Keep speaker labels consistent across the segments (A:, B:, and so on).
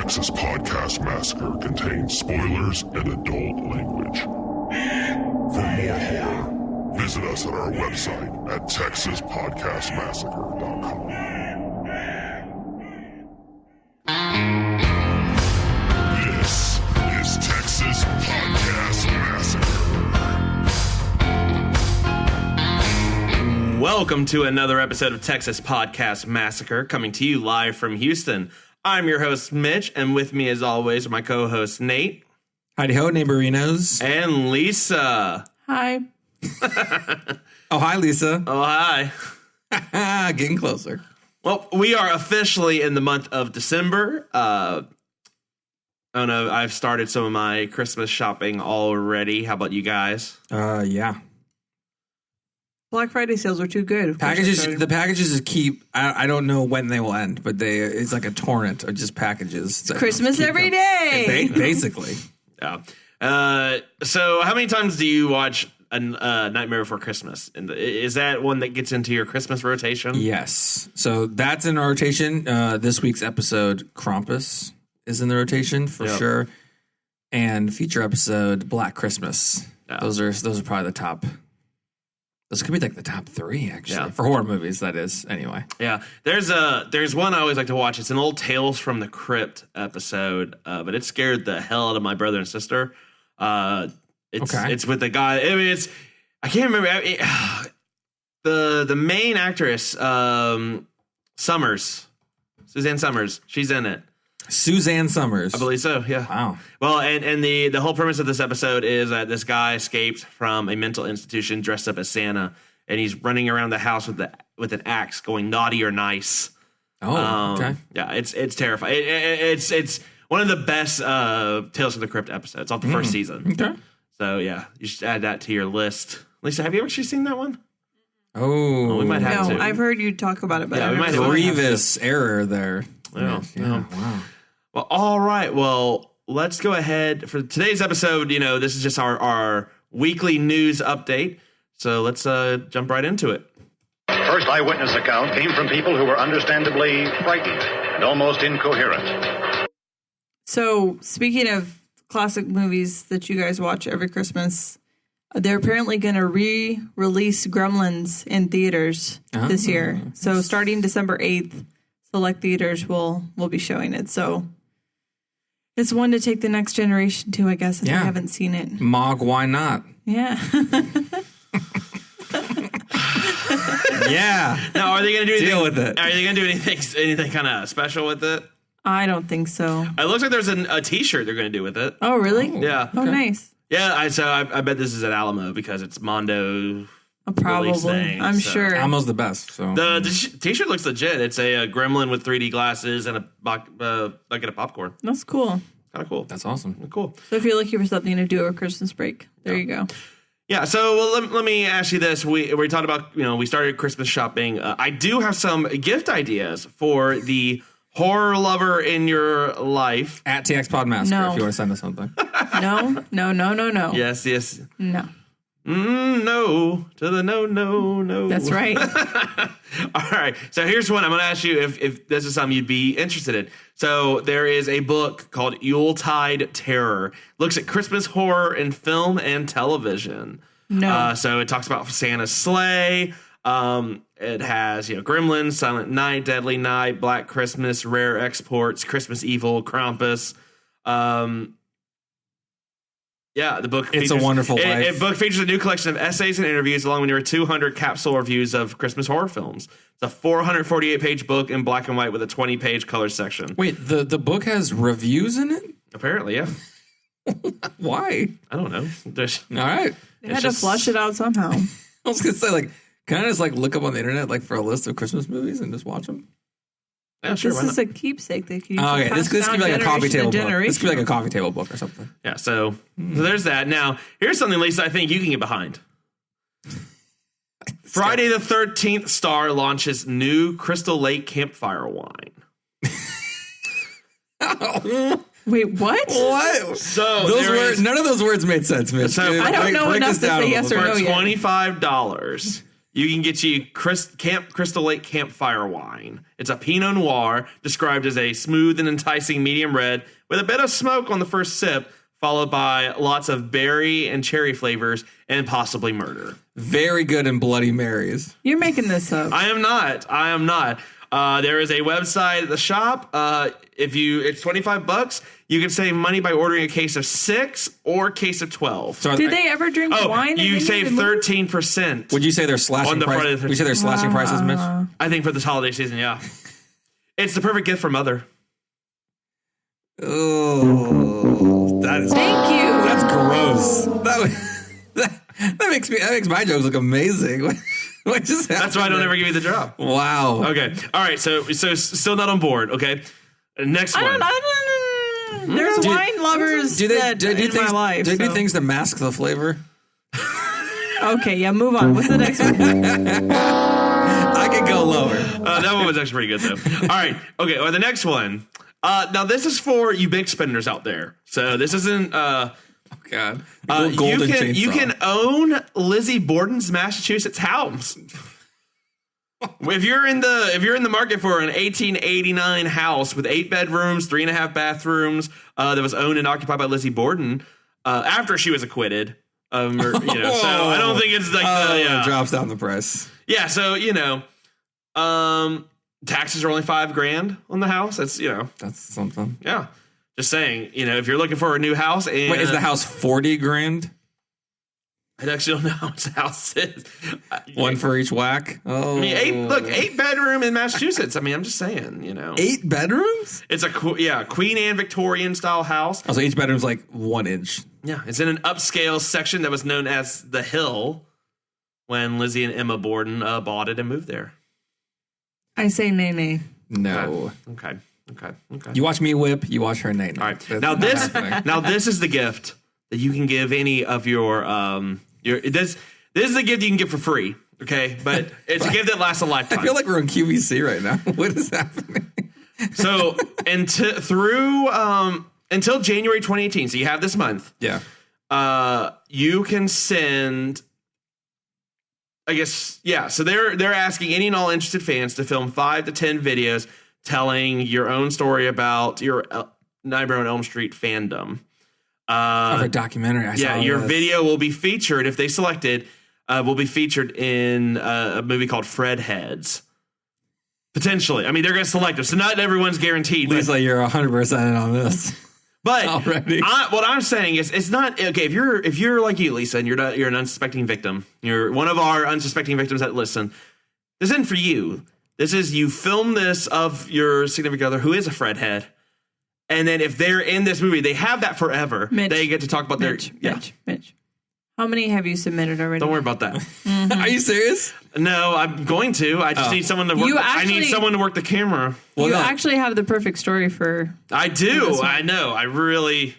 A: Texas Podcast Massacre contains spoilers and adult language. For more horror, visit us at our website at texaspodcastmassacre.com. This is Texas Podcast Massacre.
B: Welcome to another episode of Texas Podcast Massacre, coming to you live from Houston. I'm your host, Mitch, and with me, as always, are my co-hosts, Nate.
C: Howdy-ho, neighborinos.
B: And Lisa.
D: Hi.
C: Oh, hi, Lisa.
B: Oh, hi.
C: Getting closer.
B: Well, we are officially in the month of December. Oh, no, I've started some of my Christmas shopping already. How about you guys?
C: Yeah.
D: Black Friday sales were too good.
C: The packages keep. I don't know when they will end, but it's like a torrent of just packages.
D: It's Christmas every day.
C: Basically.
B: Yeah. So, how many times do you watch a Nightmare Before Christmas? Is that one that gets into your Christmas rotation?
C: Yes. So that's in rotation. This week's episode, Krampus, is in the rotation for sure, and feature episode Black Christmas. Yeah. Those are probably the top. Those could be like the top three, actually, for horror movies. That is, anyway. Yeah,
B: there's one I always like to watch. It's an old Tales from the Crypt episode, but it scared the hell out of my brother and sister. It's with the guy. I mean, I can't remember the main actress, Suzanne Summers. She's in it.
C: Suzanne Summers.
B: I believe so, yeah.
C: Wow.
B: Well, and the whole premise of this episode is that this guy escaped from a mental institution dressed up as Santa, and he's running around the house with an axe going naughty or nice.
C: Oh, okay.
B: Yeah, it's terrifying. It's one of the best Tales from the Crypt episodes off the first season.
C: Okay.
B: So, yeah, you should add that to your list. Lisa, have you actually seen that one?
C: Oh,
B: we might have to.
D: No, I've heard you talk about it, but
B: we might
C: grievous error there.
B: Yeah.
C: Wow.
B: Well, all right. Well, let's go ahead for today's episode. You know, this is just our weekly news update. So let's jump right into it.
E: First eyewitness account came from people who were understandably frightened and almost incoherent.
D: So, speaking of classic movies that you guys watch every Christmas, they're apparently going to re-release Gremlins in theaters this year. So, starting December 8th, select theaters will be showing it. So, it's one to take the next generation to, I guess, if they haven't seen it.
C: Mog, why not?
D: Yeah.
C: Yeah.
B: Now, are they going to do anything?
C: Deal with it.
B: Are they going to do anything kind of special with it?
D: I don't think so.
B: It looks like there's a T-shirt they're going to do with it.
D: Oh, really?
B: Yeah.
D: Oh, nice.
B: Yeah. I bet this is at Alamo because it's Mondo.
D: Probably.
B: Thing,
D: I'm sure.
C: Almo's the best. So
B: the T-shirt looks legit. It's a gremlin with 3D glasses and a bucket of popcorn.
D: That's cool.
B: Kind of cool.
C: That's awesome.
B: Cool.
D: So if you're looking for something to do over Christmas break, there you go.
B: Yeah, so let me ask you this. We talked about, we started Christmas shopping. I do have some gift ideas for the horror lover in your life.
C: At TX Pod Massacre, if you want to send us something.
D: No.
B: Yes.
D: No.
B: No to the no.
D: That's right.
B: All right. So here's one. I'm going to ask you if this is something you'd be interested in. So there is a book called Yuletide Terror. Looks at Christmas horror in film and television.
D: No.
B: So it talks about Santa's sleigh. It has, Gremlins, Silent Night, Deadly Night, Black Christmas, Rare Exports, Christmas Evil, Krampus. Yeah, the book
C: It's a Wonderful Life.
B: The book features a new collection of essays and interviews along with nearly 200 capsule reviews of Christmas horror films. It's a 448-page book in black and white with a 20-page color section.
C: Wait, the book has reviews in it?
B: Apparently, yeah.
C: Why?
B: I don't know.
C: All right.
D: They had to flush it out somehow.
C: I was going to say, can I just look up on the internet for a list of Christmas movies and just watch them?
B: Yeah, sure.
D: This is a keepsake that you
C: okay, this could be like a coffee table book. This could be like a coffee table book or something.
B: Yeah, so there's that. Now, here's something, Lisa, I think you can get behind. Friday the 13th Star launches new Crystal Lake campfire wine.
D: Wait, what?
C: What?
B: So
C: those none of those words made sense, Mitch.
B: So
D: I don't know enough to say yes or no yet.
B: For $25, you can get you Camp Crystal Lake Campfire Wine. It's a Pinot Noir, described as a smooth and enticing medium red with a bit of smoke on the first sip, followed by lots of berry and cherry flavors and possibly murder.
C: Very good in Bloody Marys.
D: You're making this up.
B: I am not. There is a website at the shop. It's $25. You can save money by ordering a case of 6 or a case of 12.
C: So
D: Did they ever drink wine?
B: You save 13%.
C: Would you say they're slashing prices? Would you say they're slashing prices, Mitch?
B: I think for this holiday season, yeah. It's the perfect gift for mother.
C: Oh,
D: Thank you.
C: That's gross. That makes my jokes look amazing. What just happened?
B: That's why I don't ever give you the job.
C: Wow.
B: Okay. All right. So still not on board. Okay. Next one.
D: There's wine lovers in my life.
C: Do they do things to mask the flavor?
D: Okay, yeah, move on. What's the next one?
C: I could go lower.
B: That one was actually pretty good, though. All right. Okay. Well, the next one. Now, this is for you big spenders out there. So this isn't...
C: God.
B: You can own Lizzie Borden's Massachusetts house. If you're in the market for an 1889 house with 8 bedrooms, 3.5 bathrooms, that was owned and occupied by Lizzie Borden after she was acquitted, so I don't think it's like
C: drops down the price.
B: Yeah, so taxes are only $5,000 on the house. That's
C: that's something.
B: Yeah. Just saying, if you're looking for a new house, and
C: wait, is the house $40,000?
B: I actually don't know how much the house is.
C: One for each whack. Oh,
B: I mean, 8 bedroom in Massachusetts. I mean, I'm just saying,
C: 8 bedrooms?
B: It's a Queen Anne Victorian style house.
C: Oh, so each bedroom's like 1 inch.
B: Yeah, it's in an upscale section that was known as the Hill when Lizzie and Emma Borden bought it and moved there.
D: I say nay.
C: No.
B: Okay.
C: You watch me whip, you watch her nay.
B: All right. Now this is the gift that you can give any of your this is the gift you can give for free. Okay, but it's a gift that lasts a lifetime.
C: I feel like we're on QVC right now. What is happening?
B: So until January 2018, so you have this month.
C: Yeah.
B: You can send. I guess So they're asking any and all interested fans to film 5 to 10 videos telling your own story about your Nightmare on Elm Street fandom.
C: Of a documentary.
B: Your video will be featured, if they selected, will be featured in a movie called Fred Heads. Potentially. I mean, they're going to select them, so not everyone's guaranteed.
C: Lisa, you're 100% in on this.
B: But
C: already.
B: What I'm saying is, it's not okay. If you're like you, Lisa, and you're an unsuspecting victim, you're one of our unsuspecting victims that listen. This isn't for you. This is you film this of your significant other who is a Fred head, and then if they're in this movie, they have that forever.
D: Mitch,
B: they get to talk about
D: Mitch. How many have you submitted already?
B: Don't worry about that.
D: Mm-hmm.
C: Are you serious?
B: No, I'm going to. I just need someone to work. I need someone to work the camera.
D: Well, you actually have the perfect story for.
B: I do. I know. I really,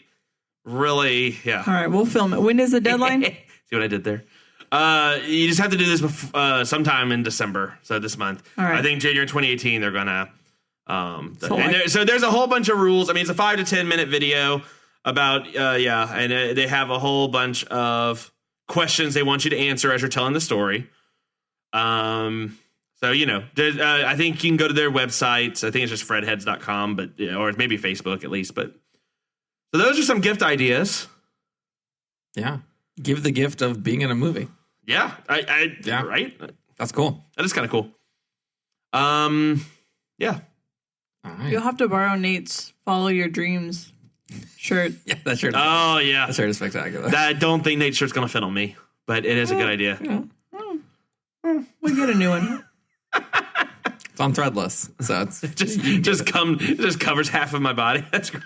B: yeah.
D: All right, we'll film it. When is the deadline?
B: See what I did there? You just have to do this sometime in December, so this month.
D: All right.
B: I think January 2018 they're gonna. So there's a whole bunch of rules. I mean, it's a 5 to 10 minute video about and they have a whole bunch of questions they want you to answer as you're telling the story. I think you can go to their website. I think it's just fredheads.com, but or maybe Facebook at least. But so those are some gift ideas.
C: Yeah, give the gift of being in a movie.
B: Yeah, right.
C: That's cool.
B: That is kind of cool. Yeah.
C: All right.
D: You'll have to borrow Nate's "Follow Your Dreams" shirt.
C: Yeah, that shirt.
B: Oh yeah,
C: that shirt is spectacular.
B: I don't think Nate's shirt's gonna fit on me, but it is a good idea.
D: We'll get a new one.
C: It's on Threadless, so it's
B: just covers half of my body. That's great.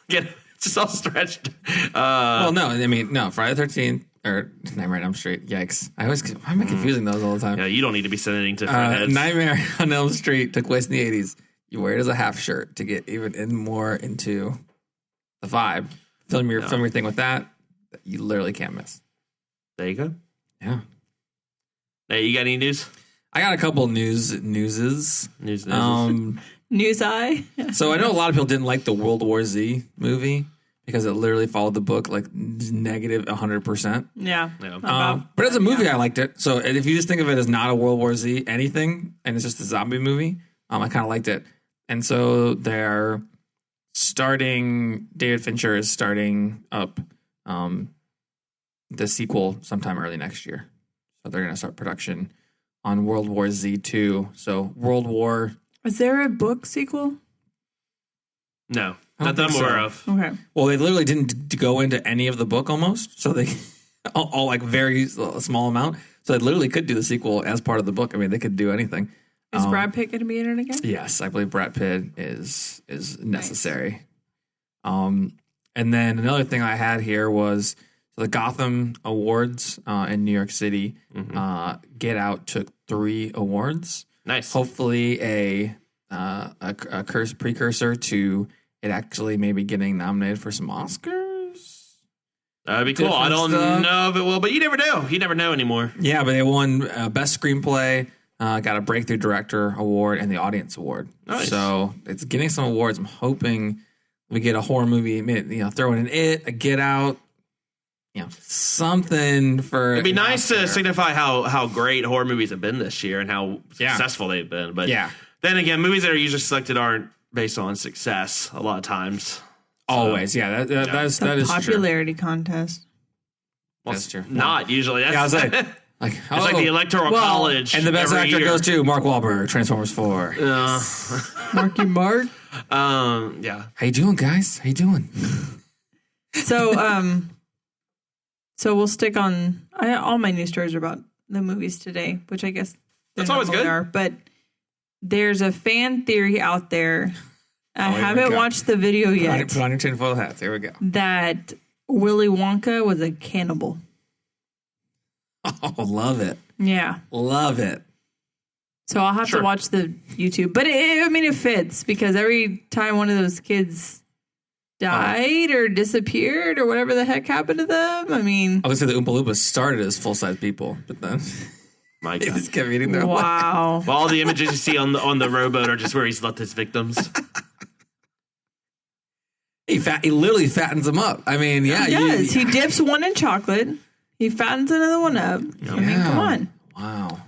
B: It's just all stretched.
C: Well, no, I mean, no. Friday the 13th or Nightmare on Elm Street. Yikes! Why am I confusing those all the time?
B: Yeah, you don't need to be sending to Fredheads.
C: Nightmare on Elm Street took place in the 80s. You wear it as a half shirt to get even more into the vibe. Film your thing with that. You literally can't miss.
B: There you go.
C: Yeah.
B: Hey, you got any news?
C: I got a couple newses.
D: News eye.
C: So I know a lot of people didn't like the World War Z movie because it literally followed the book like negative 100%.
D: Yeah.
C: But as a movie, I liked it. So if you just think of it as not a World War Z anything, and it's just a zombie movie, I kind of liked it. And so they're starting. David Fincher is starting up the sequel sometime early next year. So they're going to start production on World War Z2. So World War.
D: Is there a book sequel?
B: No, not that I'm aware of.
D: Okay.
C: Well, they literally didn't go into any of the book almost. So they all like very small amount. So they literally could do the sequel as part of the book. I mean, they could do anything.
D: Is Brad Pitt going to be in it again?
C: Yes, I believe Brad Pitt is necessary. Nice. And then another thing I had here was the Gotham Awards in New York City. Mm-hmm. Get Out took 3 awards.
B: Nice.
C: Hopefully a precursor to it actually maybe getting nominated for some Oscars.
B: That'd be cool. I don't know if it will, but you never know. You never know anymore.
C: Yeah, but they won Best Screenplay. Got a Breakthrough Director Award and the Audience Award. Nice. So it's getting some awards. I'm hoping we get a horror movie, throw in It, a Get Out, something for.
B: It'd be nice to signify how great horror movies have been this year and how successful they've been. But then again, movies that are usually selected aren't based on success a lot of times. So,
C: always, that is
D: popularity contest.
B: Well,
C: that's true.
B: Not usually. That's,
C: I was like.
B: It's like the Electoral College.
C: And the best actor goes to Mark Wahlberg, Transformers 4.
D: Marky Mark.
B: Yeah.
C: How you doing, guys? How you doing?
D: So we'll stick on. All my news stories are about the movies today, which I guess
B: that's always good.
D: But there's a fan theory out there. I haven't watched the video yet.
C: Put on your tinfoil hats. Here we go.
D: That Willy Wonka was a cannibal.
C: Oh, love it.
D: Yeah.
C: Love it.
D: So I'll have to watch the YouTube. But it fits because every time one of those kids died or disappeared or whatever the heck happened to them, I mean.
C: I was going to say the Oompa Loompas started as full-size people, but then
B: my
C: they
B: God.
C: just kept eating their way.
D: Wow.
B: All the images you see on the rowboat are just where he's left his victims.
C: He literally fattens them up. I mean, yeah.
D: He does. He dips one in chocolate. He fattens another one up. I mean, come on.
C: Wow.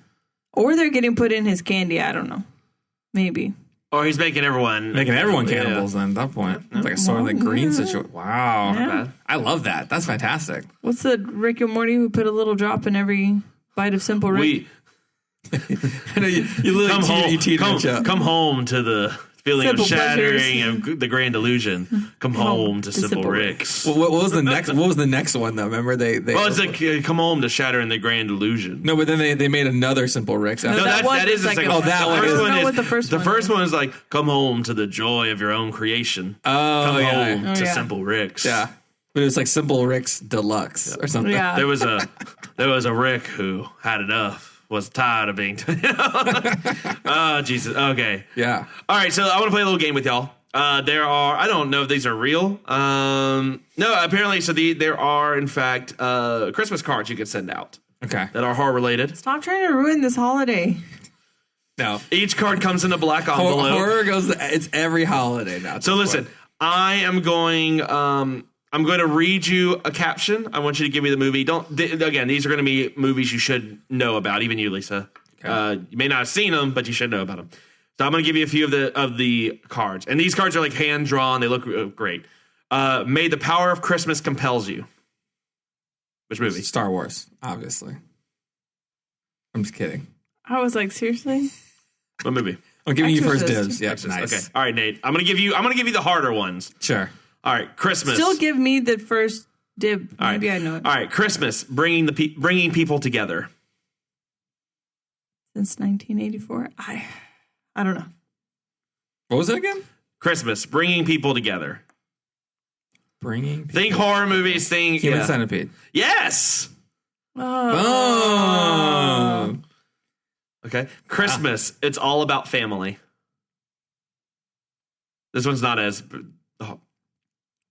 D: Or they're getting put in his candy. I don't know. Maybe.
B: Or he's making everyone
C: cannibals then at that point. It's like a Soylent Green situation. Wow.
D: Yeah.
C: I love that. That's fantastic.
D: What's the Rick and Morty who put a little drop in every bite of Simple Rick?
C: I know you literally
B: come home to the feeling
D: Simple
B: of shattering
D: pleasures.
B: of the grand illusion. Come home to Simple Ricks.
C: Well, what was the next? What was the next one though? Remember they
B: it's like come home to shattering the grand illusion.
C: No, but then they made another Simple Ricks.
B: No, that is the second one. The first one is like come home to the joy of your own creation. Come home to Simple Ricks.
C: Yeah. But it was like Simple Ricks Deluxe or something.
D: Yeah.
B: There was a Rick who had enough. Was tired of being. Oh, Jesus. Okay.
C: Yeah.
B: All right. So I want to play a little game with y'all. There are. I don't know if these are real. No. Apparently, there are in fact Christmas cards you can send out.
C: Okay.
B: That are horror related.
D: Stop trying to ruin this holiday.
C: No.
B: Each card comes in a black envelope.
C: Horror goes. It's every holiday now.
B: So listen, I am going. I'm going to read you a caption. I want you to give me the movie. Again, these are going to be movies you should know about, even you, Lisa. Okay. You may not have seen them, but you should know about them. So I'm going to give you a few of the cards. And these cards are like hand-drawn. They look great. May the Power of Christmas Compels You. Which movie?
C: Star Wars, obviously. I'm just kidding.
D: I was like, seriously?
B: What movie?
C: I'm giving
D: Exorcist.
C: you first dibs. Yeah, nice.
B: Okay. All right, Nate. I'm going to give you the harder ones.
C: Sure.
B: All right, Christmas.
D: Still give me the first dib. Maybe I know it.
B: All right, Christmas, bringing people together.
D: Since 1984, I don't know.
C: What was it again?
B: Christmas, bringing people together. Think horror movies. Think
C: Human Centipede.
B: Yes.
C: Oh.
B: Okay. Christmas. It's all about family. This one's not as.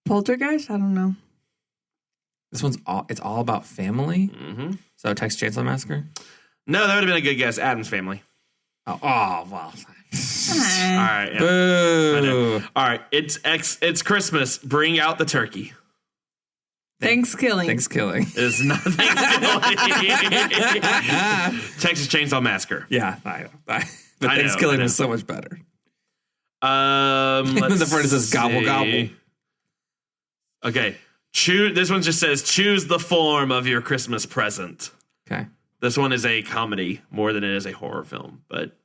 D: Poltergeist? I don't know.
C: This one's it's all about family?
B: Mm-hmm.
C: So Texas Chainsaw Massacre?
B: No, that would have been a good guess. Addams Family.
C: Oh well.
B: All right. Yeah.
C: Boo.
B: All right. It's Christmas. Bring out the turkey.
D: Thanksgiving.
C: Thanksgiving.
B: It's not Thanksgiving. Texas Chainsaw Massacre.
C: Yeah, I know. But Thanksgiving is so much better.
B: The
C: part that says gobble gobble.
B: Okay. This one just says choose the form of your Christmas present.
C: Okay.
B: This one is a comedy more than it is a horror film, but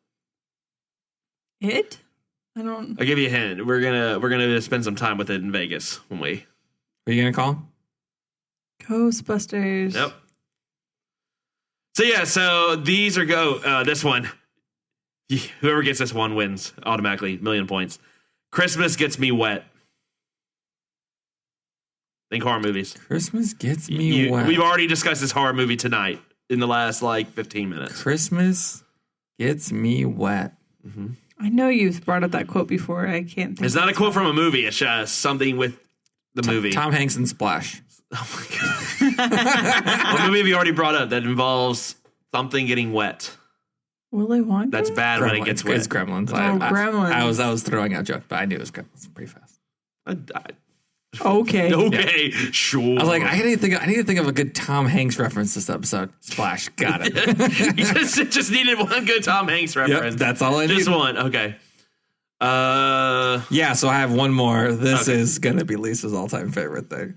D: I'll
B: give you a hint. We're gonna spend some time with it in Vegas when we.
C: Are you gonna call?
D: Ghostbusters.
B: Yep. So these are this one. Whoever gets this one wins automatically, 1,000,000 points. Christmas Gets Me Wet. Think horror movies.
C: Christmas Gets Me Wet.
B: We've already discussed this horror movie tonight in the last 15 minutes.
C: Christmas Gets Me Wet.
B: Mm-hmm.
D: I know you've brought up that quote before. I can't think.
B: It's not a quote from a movie. It's just something with the movie.
C: Tom Hanks and Splash.
B: Oh my God. What movie have you already brought up that involves something getting wet?
D: Willy Wonka?
B: That's bad when it gets wet.
C: It's Gremlins.
D: Gremlins.
C: I was throwing out jokes, but I knew it was Gremlins pretty fast.
D: Okay.
B: Okay, sure.
C: I was like, I need to think of a good Tom Hanks reference this episode. Splash, got it.
B: You just needed one good Tom Hanks reference.
C: Yep, that's all I need.
B: Just one. Okay.
C: Yeah, so I have one more. This is gonna be Lisa's all-time favorite thing.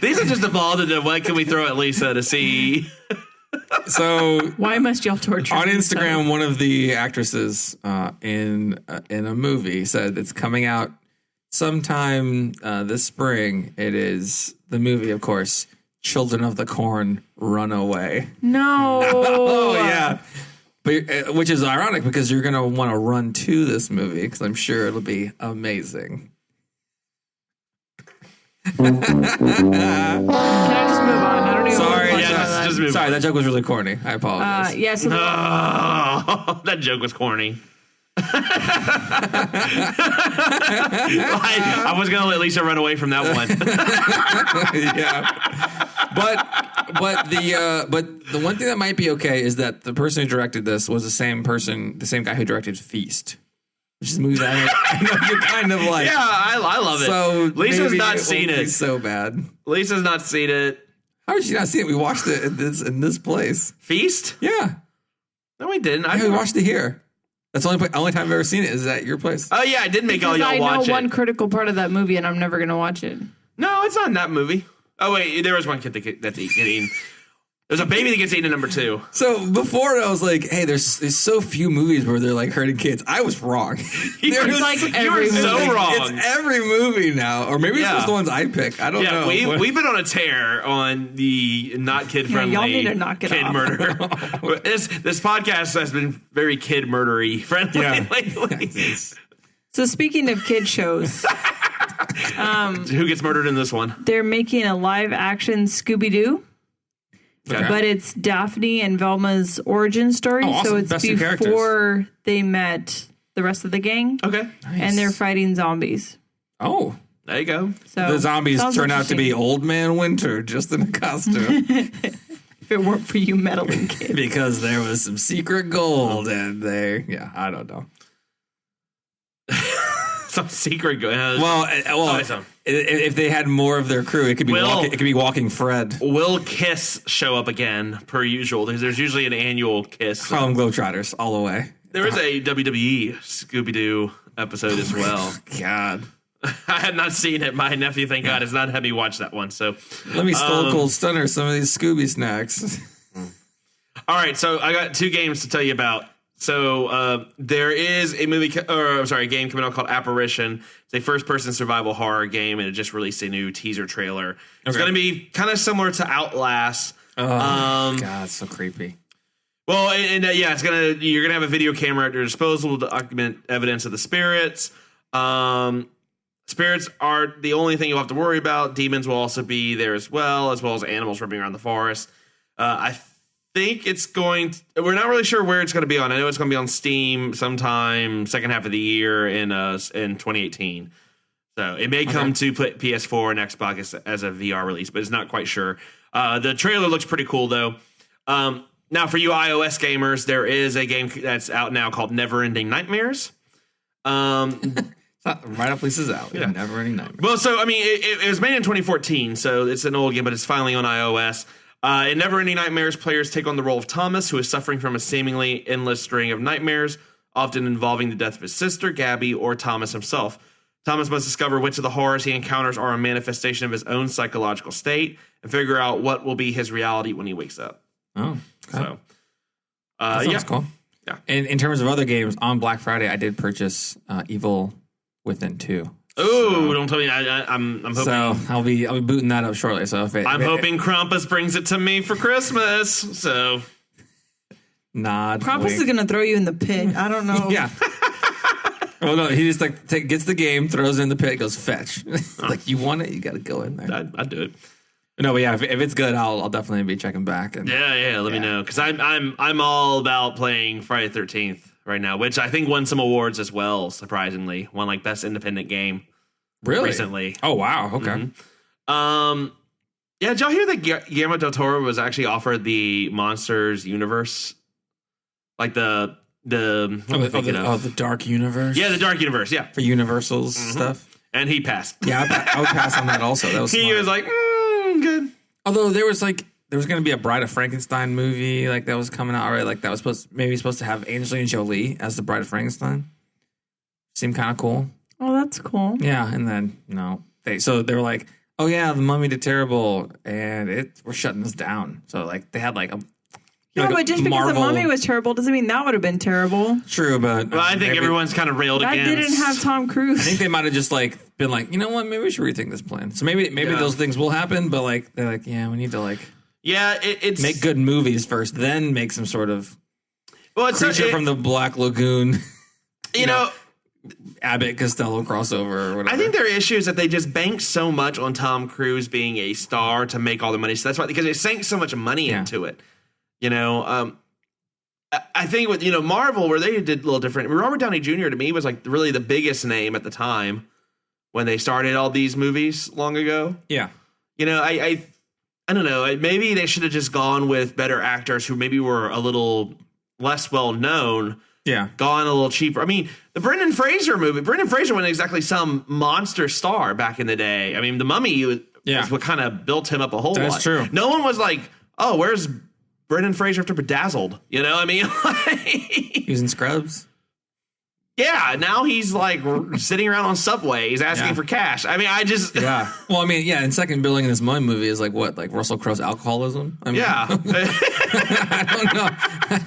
B: These are just evolved into what can we throw at Lisa to see.
C: So
D: why must y'all torture
C: on
D: me
C: Instagram?
D: so?
C: One of the actresses in a movie said it's coming out sometime this spring. It is the movie, of course, Children of the Corn, Runaway.
D: No.
C: Oh yeah, but which is ironic because you're gonna want to run to this movie because I'm sure it'll be amazing.
D: Can I just move on? I don't even
C: Sorry,
D: want to
B: just move
C: Sorry,
B: on.
C: that joke was really corny. I apologize.
D: Yes.
B: Oh, that joke was corny. I was gonna let Lisa run away from that one.
C: Yeah, but the one thing that might be okay is that the person who directed this was the same guy who directed Feast, which is a movie that I know you're kind of like.
B: Yeah, I love it.
C: So
B: Lisa's
C: maybe
B: not
C: it
B: seen
C: won't be
B: it.
C: so bad.
B: Lisa's not seen it.
C: How did you not see it? We watched it in this place.
B: Feast?
C: Yeah,
B: No, we didn't.
C: we watched it here. That's the only time I've ever seen it is at your place.
B: Oh yeah, I did make all y'all
D: I
B: watch
D: know
B: it.
D: one critical part of that movie, and I'm never going to watch it.
B: No, it's not in that movie. Oh wait, there was one kid that's eating. There's a baby that gets eaten in number 2.
C: So before I was like, hey, there's so few movies where they're like hurting kids. I was wrong.
B: You were so wrong.
C: It's every movie now, or maybe it's just the ones I pick. I don't know.
B: We've been on a tear on the not kid friendly
D: y'all need to knock it
B: kid
D: off.
B: murder. This podcast has been very kid murdery friendly lately.
D: So speaking of kid shows,
B: Who gets murdered in this one?
D: they're making a live action Scooby-Doo.
B: Okay.
D: But it's Daphne and Velma's origin story.
C: Oh, awesome.
D: So it's
C: Best two characters.
D: before they met the rest of the gang.
B: Okay,
D: And they're fighting zombies.
C: Oh,
B: there you go.
D: So
C: the zombies
D: sounds
C: turn out to be
D: interesting.
C: Old Man Winter just in a costume
D: If it weren't for you meddling kids.
C: because there was some secret gold and I don't know.
B: Some secret.
C: If they had more of their crew, it could be Walking Fred.
B: Will Kiss show up again per usual? There's usually an annual Kiss.
C: Harlem Globetrotters all the way.
B: There is a WWE Scooby-Doo episode as well.
C: God.
B: I had not seen it. My nephew, thank God, has not had me watch that one. So
C: Let me Stone Cold Stunner some of these Scooby snacks.
B: all right, so I got 2 games to tell you about. So there is a game coming out called Apparition. It's a first-person survival horror game, and it just released a new teaser trailer. It's going to be kind of similar to Outlast.
C: Oh, God, so creepy.
B: Well, you're gonna have a video camera at your disposal to document evidence of the spirits. Spirits aren't the only thing you'll have to worry about. Demons will also be there as well as animals roaming around the forest. I think it's we're not really sure where it's going to be on. I know it's going to be on Steam sometime second half of the year in 2018. So it may come to PS4 and Xbox as a VR release, but it's not quite sure. The trailer looks pretty cool though. Now for you iOS gamers, there is a game that's out now called Neverending Nightmares.
C: Right up Lisa's alley. Yeah. Never Ending Nightmares.
B: Well, so, I mean, it was made in 2014, so it's an old game, but it's finally on iOS. In Never Ending Nightmares, players take on the role of Thomas, who is suffering from a seemingly endless string of nightmares, often involving the death of his sister, Gabby, or Thomas himself. Thomas must discover which of the horrors he encounters are a manifestation of his own psychological state and figure out what will be his reality when he wakes up.
C: Oh, okay.
B: So,
C: that sounds cool.
B: Yeah.
C: In terms of other games, on Black Friday, I did purchase Evil Within 2.
B: Oh, don't tell me. I'm hoping.
C: So I'll be booting that up shortly. So I'm
B: hoping Krampus brings it to me for Christmas. So
C: nod.
D: Krampus is gonna throw you in the pit. I don't know.
C: Yeah. Well, no, he just gets the game, throws it in the pit, goes fetch. Like, you want it, you got to go in there.
B: I'd do it.
C: No, but yeah, if it's good, I'll definitely be checking back. And
B: let me know, because I'm all about playing Friday the 13th right now, which I think won some awards as well. Surprisingly, won like best independent game.
C: Really?
B: Recently.
C: Oh wow. Okay.
B: Mm-hmm. Yeah. Did y'all hear that Guillermo del Toro was actually offered the Monsters universe, like the
C: Dark Universe?
B: Yeah, the Dark Universe, yeah.
C: For Universal's stuff.
B: And he passed.
C: Yeah, I would pass on that also. That was
B: he
C: smart.
B: was like, good.
C: Although there was going to be a Bride of Frankenstein movie like that was coming out, right? Like that was supposed to have Angelina Jolie as the Bride of Frankenstein. Seemed kind of cool.
D: Oh, that's cool.
C: Yeah, and then, they were like, oh yeah, The Mummy did terrible, and we're shutting this down. So like they had like a
D: but just because The Mummy was terrible doesn't mean that would have been terrible.
C: True, but
B: well, I think everyone's kind of railed against.
D: That didn't have Tom Cruise.
C: I think they might have just like been like, you know what, maybe we should rethink this plan. So maybe those things will happen, but like they're like, yeah, we need to
B: it's
C: make good movies first, then make some sort of creature from the Black Lagoon.
B: You know,
C: Abbott Costello crossover or whatever.
B: I think their issue is that they just banked so much on Tom Cruise being a star to make all the money. So that's why, because they sank so much money into it. I think with Marvel, where they did a little different. Robert Downey Jr. to me was like really the biggest name at the time when they started all these movies long ago.
C: Yeah,
B: I don't know. Maybe they should have just gone with better actors who maybe were a little less well known.
C: Yeah,
B: gone a little cheaper. I mean, the Brendan Fraser movie. Brendan Fraser wasn't exactly some monster star back in the day. I mean, The Mummy is what kind of built him up a whole lot.
C: That's true.
B: No one was like, oh, where's Brendan Fraser after Bedazzled? I mean,
C: he was in Scrubs.
B: Yeah, now he's like sitting around on subways asking for cash. I mean,
C: Well, I mean, and second billing in this Mummy movie is like what, like Russell Crowe's alcoholism? I mean,
B: yeah.
C: I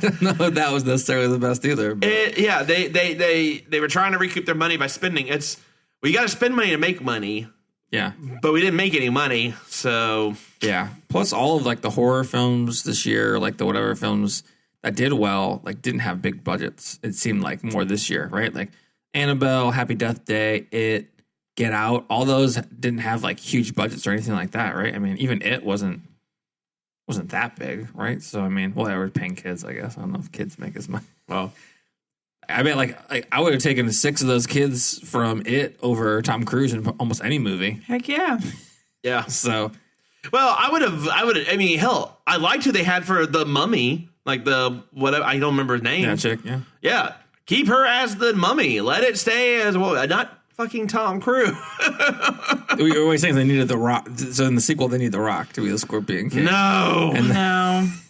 C: don't know if that was necessarily the best either. But.
B: They were trying to recoup their money by spending. You got to spend money to make money.
C: Yeah,
B: but we didn't make any money, so
C: yeah. Plus, all of like the horror films this year, like the whatever films that did well, like didn't have big budgets. It seemed like more this year, right? Like Annabelle, Happy Death Day, It, Get Out. All those didn't have like huge budgets or anything like that, right? I mean, even It wasn't that big, right? So I mean, well, they were paying kids, I guess. I don't know if kids make as much.
B: Well.
C: I mean, like I would have taken 6 of those kids from It over Tom Cruise in almost any movie.
D: Heck yeah.
B: Yeah.
C: So,
B: well, I would have. I mean, hell, I liked who they had for The Mummy, like the whatever. I don't remember his name.
C: Yeah, chick. Yeah.
B: Yeah. Keep her as the Mummy. Let it stay as not fucking Tom Cruise.
C: We were always saying they needed The Rock. So in the sequel, they need The Rock to be the Scorpion King.
B: No.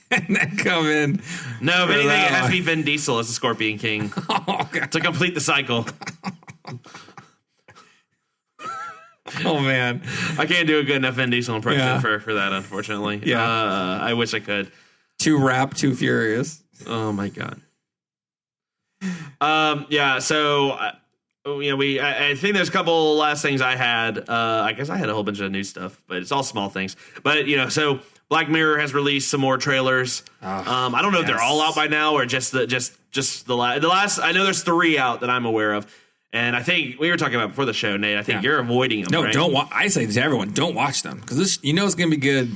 C: And then come in.
B: No, if anything, it has to be Vin Diesel as the Scorpion King to complete the cycle.
C: Oh, man.
B: I can't do a good enough Vin Diesel impression for that, unfortunately.
C: Yeah.
B: I wish I could.
C: Too rap, too furious.
B: Oh, my God. Yeah, so... I think there's a couple last things I had. I guess I had a whole bunch of new stuff, but it's all small things. But, so... Black Mirror has released some more trailers. I don't know if they're all out by now or just the last. I know there's 3 out that I'm aware of, and I think we were talking about before the show, Nate. I think you're avoiding them.
C: No,
B: right?
C: don't. I say to everyone, don't watch them because this. It's going to be good.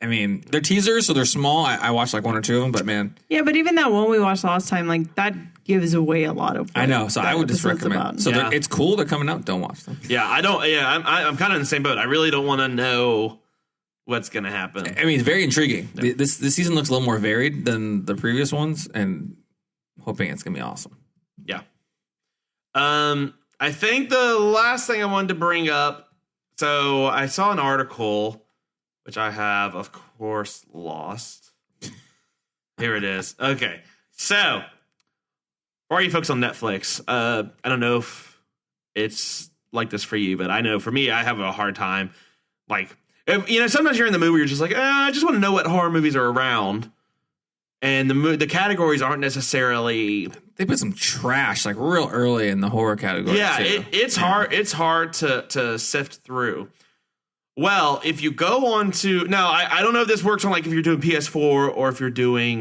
C: I mean, they're teasers, so they're small. I watched like 1 or 2 of them, but man,
D: yeah. But even that one we watched last time, like that gives away a lot of.
C: I know, so I would just recommend. About. So it's cool. They're coming out. Don't watch them.
B: Yeah, I don't. Yeah, I'm kind of in the same boat. I really don't want to know what's going to happen.
C: I mean, it's very intriguing. Yeah. This season looks a little more varied than the previous ones, and hoping it's going to be awesome.
B: Yeah. I think the last thing I wanted to bring up, so I saw an article, which I have, of course, lost. Here it is. Okay, so for all you folks on Netflix, I don't know if it's like this for you, but I know for me, I have a hard time. Like, sometimes you're in the movie, you're just like, I just want to know what horror movies are around. And the categories aren't necessarily.
C: They put some trash like real early in the horror category.
B: Yeah, it's hard. It's hard to sift through. Well, if you go on to now, I don't know if this works on like if you're doing PS4 or if you're doing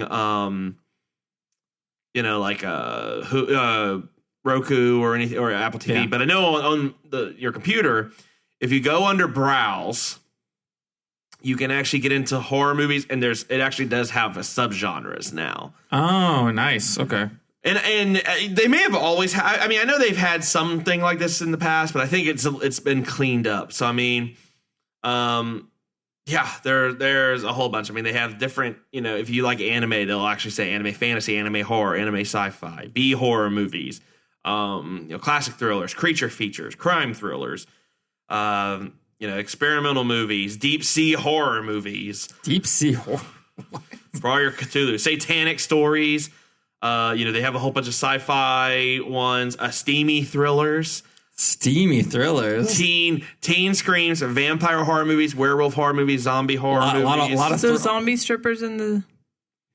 B: Roku or anything or Apple TV. Yeah. But I know on your computer, if you go under Browse, you can actually get into horror movies, and it actually does have subgenres now.
C: Oh, nice. Okay.
B: And they may have always had. I mean, I know they've had something like this in the past, but I think it's been cleaned up. So I mean, there's a whole bunch. I mean, they have different. If you like anime, they'll actually say anime fantasy, anime horror, anime sci-fi, B horror movies, classic thrillers, creature features, crime thrillers. Experimental movies, deep sea horror movies.
C: Deep sea horror.
B: For all your Cthulhu. Satanic stories. They have a whole bunch of sci-fi ones. Steamy thrillers.
C: Steamy thrillers.
B: Teen screams. Vampire horror movies. Werewolf horror movies. Zombie horror movies.
D: So zombie strippers in the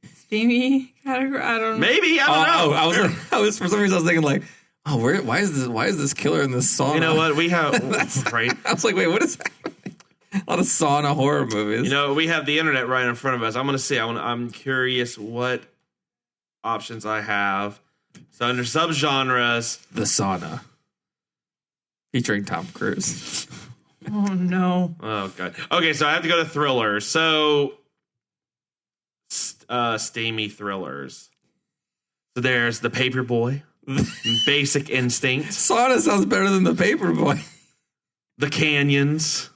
D: steamy category? I don't know.
B: Maybe. I don't know.
C: I was for some reason I was thinking like, oh, why is this killer in this sauna?
B: You know what? We have right.
C: I was like, wait, what is that? A lot of sauna horror movies.
B: We have the internet right in front of us. I'm going to see. I'm curious what options I have. So under subgenres,
C: the sauna, featuring Tom Cruise.
D: Oh no.
B: Oh god. Okay, so I have to go to thrillers. So, steamy thrillers. So there's The Paperboy. Basic Instinct.
C: Sauna sounds better than The Paperboy.
B: The Canyons.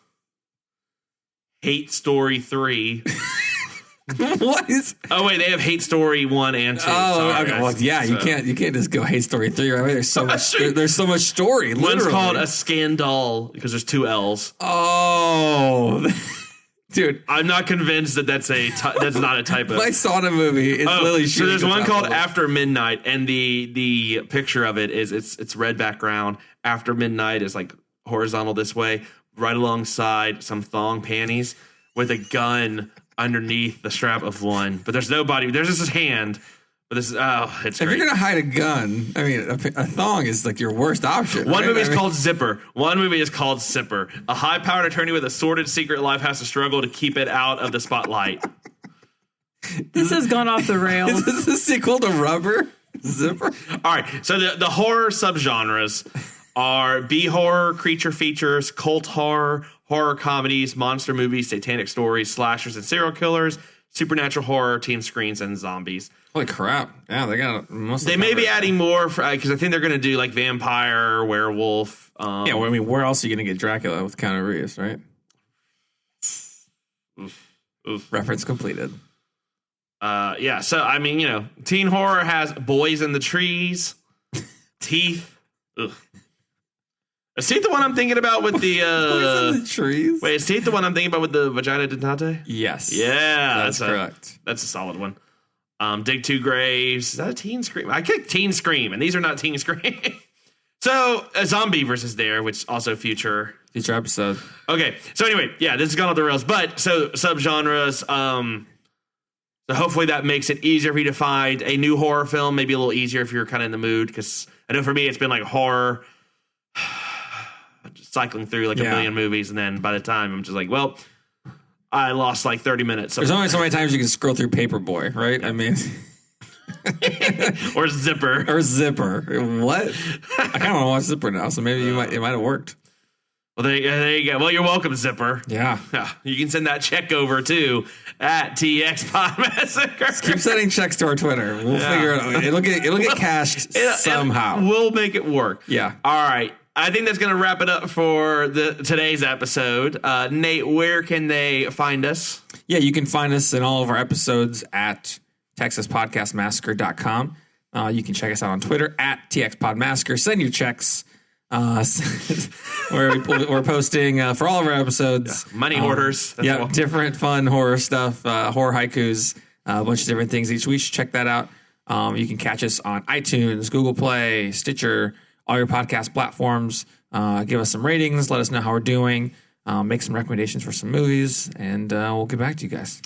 B: Hate Story 3.
C: What is?
B: Oh wait, they have Hate Story 1 and 2.
C: Oh, sorry, okay. Well, yeah, you can't just go Hate Story 3. Right? There's so much. There's so much story. Literally.
B: One's called A Scandal because there's 2 L's.
C: Oh. Dude,
B: I'm not convinced that's not a typo.
C: My sauna movie is literally.
B: So there's one called After Midnight, and the picture of it is it's red background. After Midnight is like horizontal this way, right alongside some thong panties with a gun underneath the strap of one. But there's nobody. There's just his hand. But this is it's
C: if
B: great.
C: You're gonna hide a gun, I mean, a thong is like your worst option.
B: One movie is called Zipper. One movie is called Zipper. A high-powered attorney with a sordid secret life has to struggle to keep it out of the spotlight.
D: This has gone off the rails.
C: Is this a sequel to Rubber? Zipper?
B: All right. So the horror subgenres are B horror, creature features, cult horror, horror comedies, monster movies, satanic stories, slashers and serial killers, supernatural horror, teen screens, and zombies.
C: Holy crap. Yeah, they got most.
B: They may be adding more because I think they're going to do like vampire, werewolf.
C: Yeah, well, I mean, where else are you going to get Dracula with Keanu Reeves, right?
B: Oof.
C: Reference completed.
B: Yeah, so I mean, teen horror has Boys in the Trees, Teeth. Ugh. Is Teeth the one I'm thinking about with the
C: Boys in the Trees?
B: Wait, is Teeth the one I'm thinking about with the vagina dentata?
C: Yes.
B: Yeah,
C: that's correct.
B: That's a solid one. Dig 2 Graves. Is that a teen scream? I kicked Teen Scream, and these are not Teen Scream. So, a Zombie versus Dare, which also future
C: episode.
B: Okay, so anyway, yeah, this has gone off the rails. But, so, subgenres, so hopefully that makes it easier for you to find a new horror film, maybe a little easier if you're kind of in the mood, because I know for me it's been like horror, cycling through like a million movies, and then by the time I'm just like, well, I lost like 30 minutes.
C: There's only so many times you can scroll through Paperboy, right? I mean...
B: Or Zipper.
C: What? I kind of want to watch Zipper now, so maybe it might have worked.
B: Well, there you go. Well, you're welcome, Zipper.
C: Yeah.
B: You can send that check over to at TX Pod Massacre.
C: Just keep sending checks to our Twitter. We'll figure it out. It'll get cashed somehow.
B: We'll make it work.
C: Yeah.
B: All right. I think that's going to wrap it up for today's episode. Nate, where can they find us?
C: Yeah, you can find us in all of our episodes at TexasPodcastMassacre.com. You can check us out on Twitter at TXPodMassacre. Send your checks. where we're posting for all of our episodes.
B: Money hoarders.
C: Yeah, different fun horror stuff, horror haikus, a bunch of different things each week. Check that out. You can catch us on iTunes, Google Play, Stitcher, all your podcast platforms. Give us some ratings. Let us know how we're doing. Make some recommendations for some movies, and we'll get back to you guys.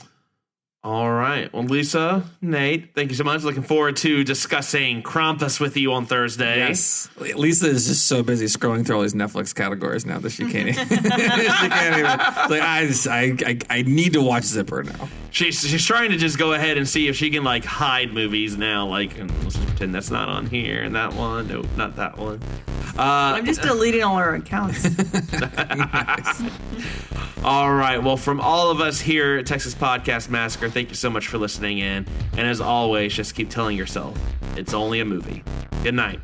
B: All right. Well, Lisa, Nate, thank you so much. Looking forward to discussing Krampus with you on Thursday.
C: Yes. Lisa is just so busy scrolling through all these Netflix categories now that she can't even. She can't even. I need to watch Zipper now.
B: She's trying to just go ahead and see if she can like hide movies now. Like, and let's just pretend that's not on here and that one. Nope, not that one.
D: I'm just deleting all our accounts.
C: Nice.
B: All right. Well, from all of us here at Texas Podcast Massacre, thank you so much for listening in. And as always, just keep telling yourself, it's only a movie. Good night.